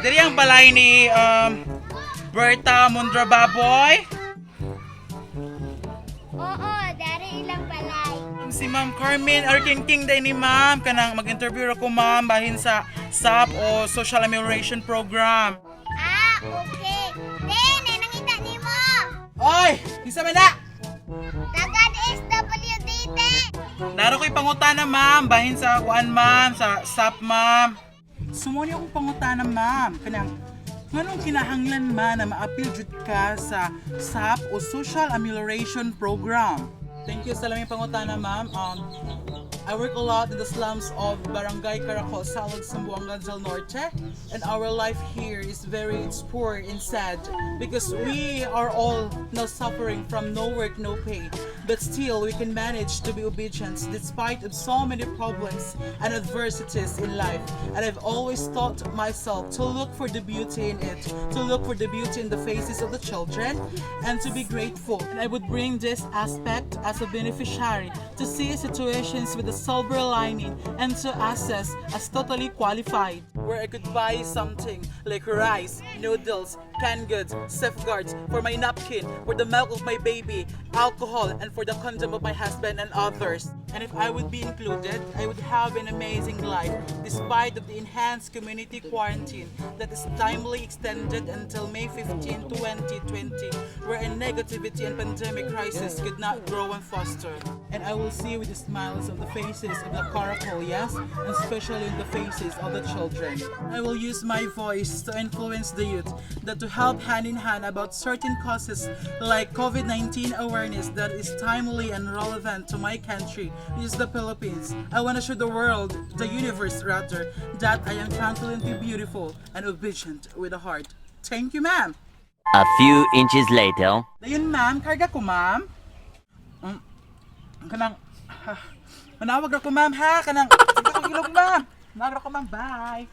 diri ang balay ni Berta Mondrababoy. Oo, dari ilang balay. Si Ma'am Carmen Arking day ni Ma'am kanang mag-interview ako Ma'am bahin sa SAP o Social Amelioration Program. Ah, okay. Then, nangita ni mo. Oy, isa man na. Tagad SWD te. Naro ko'y pangutana Ma'am bahin sa kuan Ma'am sa SAP Ma'am. Sumuni akong pangutana Ma'am kanang nganong kinahanglan man na ma-appeal jud ka sa SAP o Social Amelioration Program? Thank you sa lamang pangutana ma'am. I work a lot in the slums of Barangay Caracol, Salog, Zamboanga del Norte, and our life here is it's poor and sad because we are all now suffering from no work, no pay. But still, we can manage to be obedient despite of so many problems and adversities in life. And I've always taught myself to look for the beauty in it, to look for the beauty in the faces of the children, and to be grateful. And I would bring this aspect as a beneficiary to see situations with a silver lining and to assess as totally qualified, where I could buy something like rice, noodles, canned goods, safeguards for my napkin, for the milk of my baby, alcohol, and for the condom of my husband and others. And if I would be included, I would have an amazing life despite of the enhanced community quarantine that is timely extended until May 15, 2020, wherein negativity and pandemic crisis could not grow and foster. And I will see with the smiles of the faces of the Caracol, yes, and especially in the faces of the children. I will use my voice to influence the youth that to help hand in hand about certain causes like COVID-19 awareness that is timely and relevant to my country, which is the Philippines. I want to show the world, the universe rather, that I am confidently beautiful and obedient with a heart. Thank you, ma'am. A few inches later. Dayon, ma'am, karga ko, ma'am. Kanang manawag ako, ma'am, ha? Kanang sige ko ilog, ma'am. Manawag ako, ma'am. Bye.